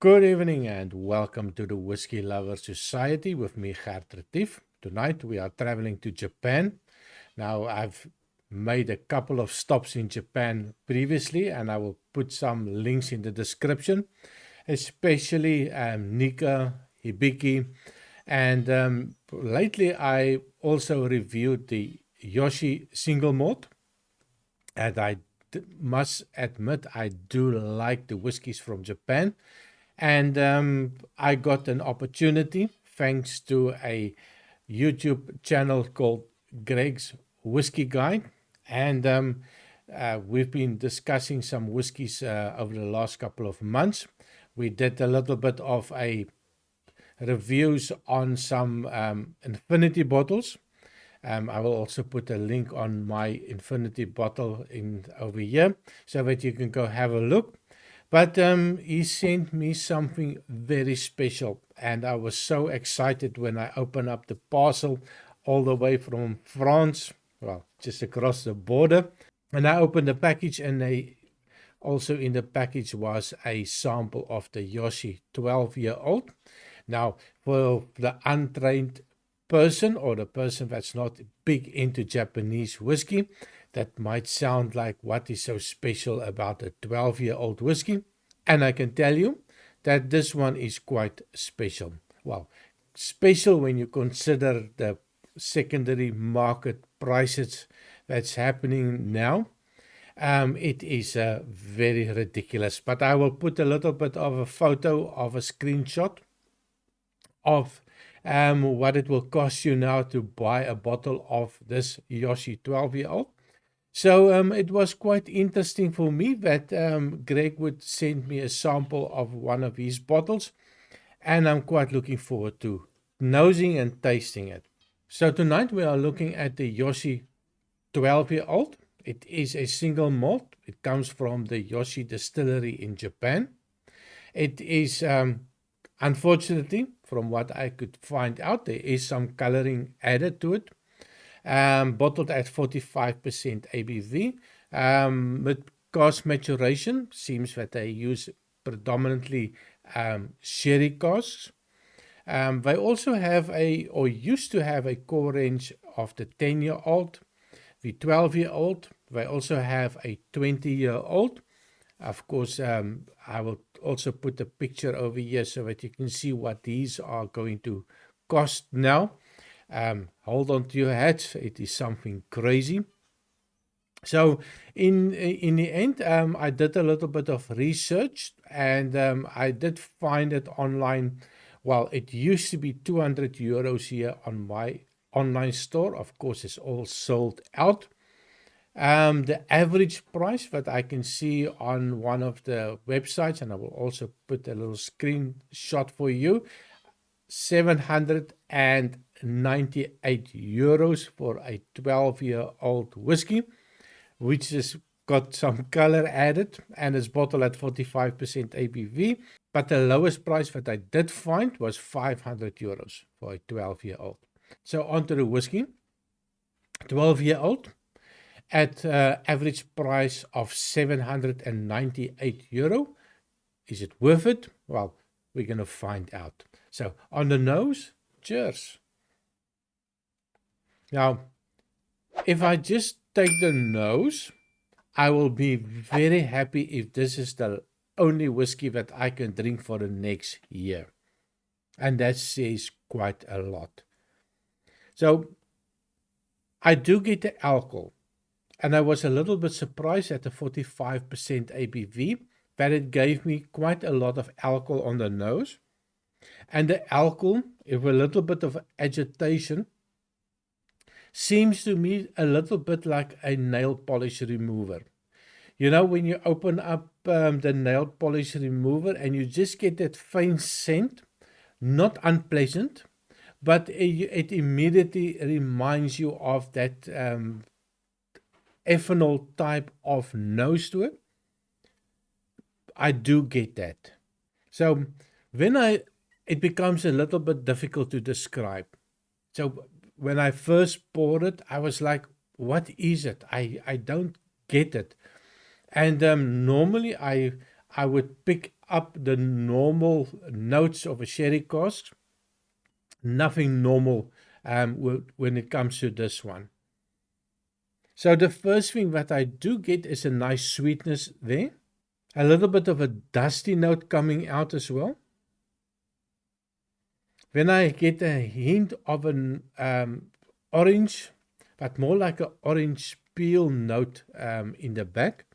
Good evening and welcome to the Whiskey Lover Society with me, Gert Retief. Tonight we are traveling to Japan. Now I've made a couple of stops in Japan previously and I will put some links in the description, especially NIKKA Yoichi. And lately I also reviewed the Yoshi single malt, and I must admit I do like the whiskies from Japan. And I got an opportunity thanks to a YouTube channel called Greg's Whiskey Guide. And we've been discussing some whiskies over the last couple of months. We did a little bit of a reviews on some infinity bottles. I will also put a link on my infinity bottle in over here so that you can go have a look. But he sent me something very special, and I was so excited when I opened up the parcel all the way from France, well, just across the border. And I opened the package, and also in the package was a sample of the Yoshi 12-year-old. Now, for the untrained person or the person that's not big into Japanese whiskey, that might sound like, what is so special about a 12-year-old whiskey? And I can tell you that this one is quite special. Well, special when you consider the secondary market prices that's happening now. It is very ridiculous. But I will put a little bit of a photo of a screenshot of what it will cost you now to buy a bottle of this Yoshi 12-year-old. So it was quite interesting for me that Greg would send me a sample of one of his bottles, and I'm quite looking forward to nosing and tasting it. So tonight we are looking at the Yoshi 12-year-old. It is a single malt. It comes from the Yoshi Distillery in Japan. It is, unfortunately, from what I could find out, there is some coloring added to it. Bottled at 45% ABV. With cask maturation, seems that they use predominantly sherry casks. They also have or used to have a core range of the 10-year-old, the 12-year-old. They also have a 20-year-old. Of course, I will also put a picture over here so that you can see what these are going to cost now. Hold on to your hats, it is something crazy. So in the end, I did a little bit of research, and I did find it online. Well, it used to be 200 euros here on my online store. Of course, it's all sold out. The average price that I can see on one of the websites, and I will also put a little screenshot for you, 798 euros for a 12-year-old whiskey, which has got some color added and is bottled at 45% ABV. But the lowest price that I did find was 500 euros for a 12-year-old. So onto the whiskey. 12-year-old at average price of 798 euro. Is it worth it? Well, we're going to find out. So on the nose, cheers. Now, if I just take the nose, I will be very happy if this is the only whiskey that I can drink for the next year. And that says quite a lot. So I do get the alcohol. And I was a little bit surprised at the 45% ABV, that it gave me quite a lot of alcohol on the nose. And the alcohol, with a little bit of agitation, seems to me a little bit like a nail polish remover. You know, when you open up the nail polish remover and you just get that faint scent, not unpleasant, but it immediately reminds you of that ethanol type of nose to it. I do get that. So when it becomes a little bit difficult to describe. So when I first poured it, I was like, what is it? I don't get it. And normally I would pick up the normal notes of a sherry cask. Nothing normal when it comes to this one. So the first thing that I do get is a nice sweetness there. A little bit of a dusty note coming out as well. Then I get a hint of an orange, but more like an orange peel note in the back.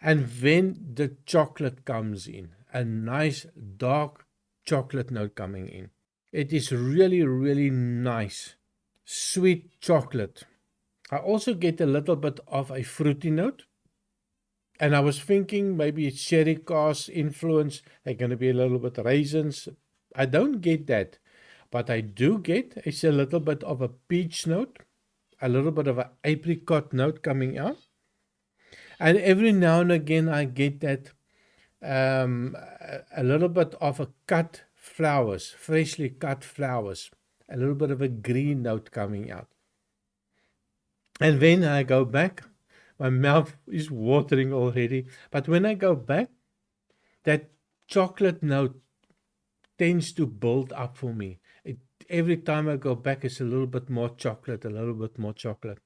And then the chocolate comes in, a nice dark chocolate note coming in. It is really, really nice, sweet chocolate. I also get a little bit of a fruity note. And I was thinking maybe it's sherry cask influence. They're going to be a little bit raisins. I don't get that. But I do get is a little bit of a peach note, a little bit of an apricot note coming out. And every now and again I get that a little bit of a cut flowers, freshly cut flowers, a little bit of a green note coming out. And then I go back, my mouth is watering already, but when I go back, that chocolate note tends to build up for me. Every time I go back, it's a little bit more chocolate, a little bit more chocolate.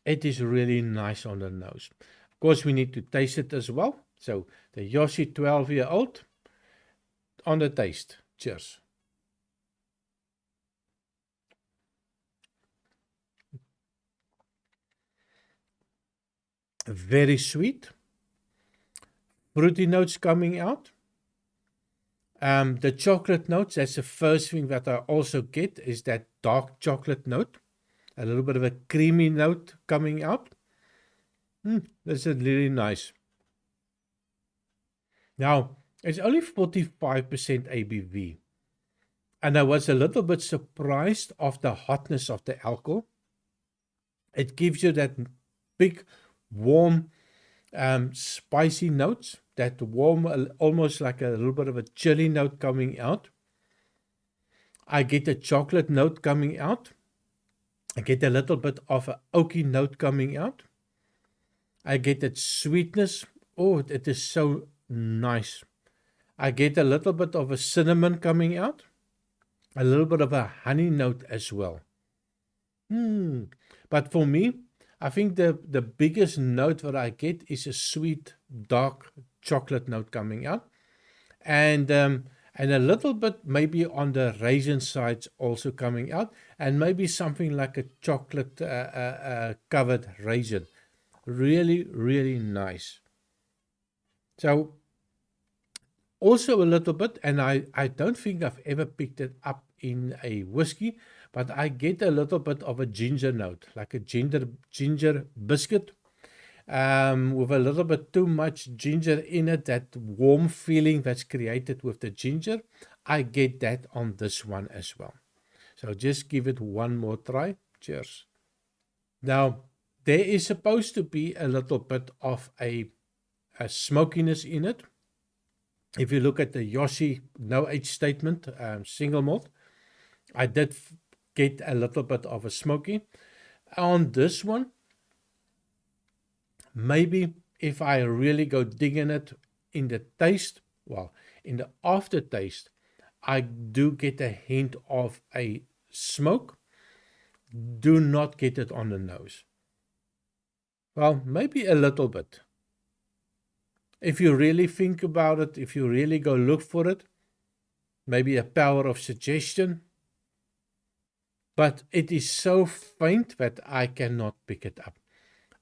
It is really nice on the nose. Of course, we need to taste it as well. So the Yoshi 12-year-old on the taste. Cheers. Very sweet. Fruity notes coming out. The chocolate notes, that's the first thing that I also get is that dark chocolate note. A little bit of a creamy note coming out. That's really nice. Now, it's only 45% ABV. And I was a little bit surprised of the hotness of the alcohol. It gives you that big, warm, spicy notes. That warm, almost like a little bit of a chili note coming out. I get a chocolate note coming out. I get a little bit of an oaky note coming out. I get that sweetness. Oh, it is so nice. I get a little bit of a cinnamon coming out. A little bit of a honey note as well. But for me, I think the biggest note that I get is a sweet, dark chocolate note coming out. And a little bit maybe on the raisin sides also coming out. And maybe something like a chocolate covered raisin. Really, really nice. So also a little bit, and I don't think I've ever picked it up in a whiskey, but I get a little bit of a ginger note, like a ginger biscuit, with a little bit too much ginger in it, that warm feeling that's created with the ginger. I get that on this one as well. So just give it one more try. Cheers. Now, there is supposed to be a little bit of a smokiness in it. If you look at the Yoshi no age statement, single malt, I did get a little bit of a smoky. On this one, maybe if I really go dig in it in the taste, well, in the aftertaste, I do get a hint of a smoke. Do not get it on the nose. Well, maybe a little bit. If you really think about it, if you really go look for it, maybe a power of suggestion. But it is so faint that I cannot pick it up.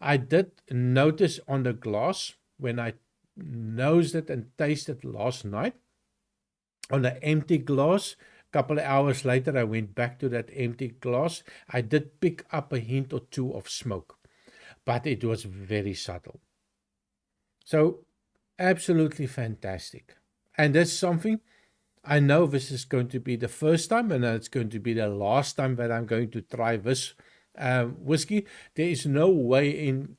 I did notice on the glass when I nosed it and tasted last night, on an empty glass, a couple of hours later I went back to that empty glass, I did pick up a hint or two of smoke, but it was very subtle. So absolutely fantastic. And that's something I know this is going to be the first time, and it's going to be the last time that I'm going to try this whiskey. There is no way in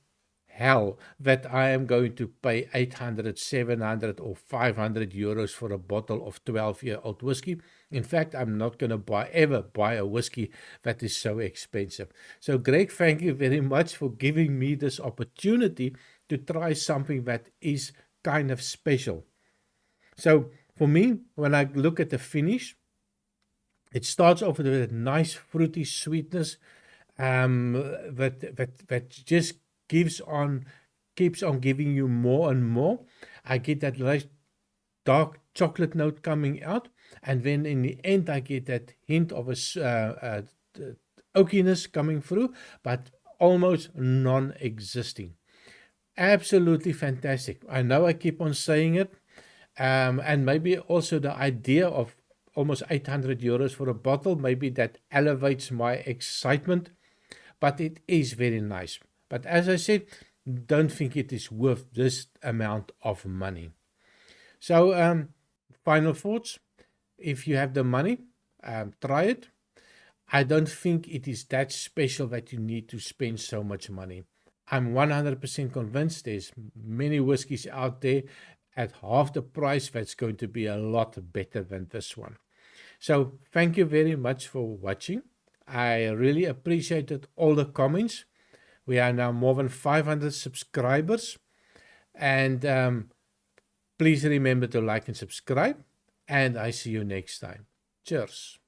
hell that I am going to pay 800, 700 or 500 euros for a bottle of 12-year-old whiskey. In fact, I'm not going to ever buy a whiskey that is so expensive. So Greg, thank you very much for giving me this opportunity to try something that is kind of special. So for me, when I look at the finish, it starts off with a nice fruity sweetness that just keeps on giving you more and more. I get that nice dark chocolate note coming out, and then in the end I get that hint of oakiness coming through, but almost non-existing. Absolutely fantastic. I know I keep on saying it, and maybe also the idea of almost 800 euros for a bottle, maybe that elevates my excitement, but it is very nice. But as I said, don't think it is worth this amount of money. So, final thoughts. If you have the money, try it. I don't think it is that special that you need to spend so much money. I'm 100% convinced there's many whiskies out there at half the price that's going to be a lot better than this one. So thank you very much for watching. I really appreciated all the comments. We are now more than 500 subscribers. And please remember to like and subscribe. And I see you next time. Cheers.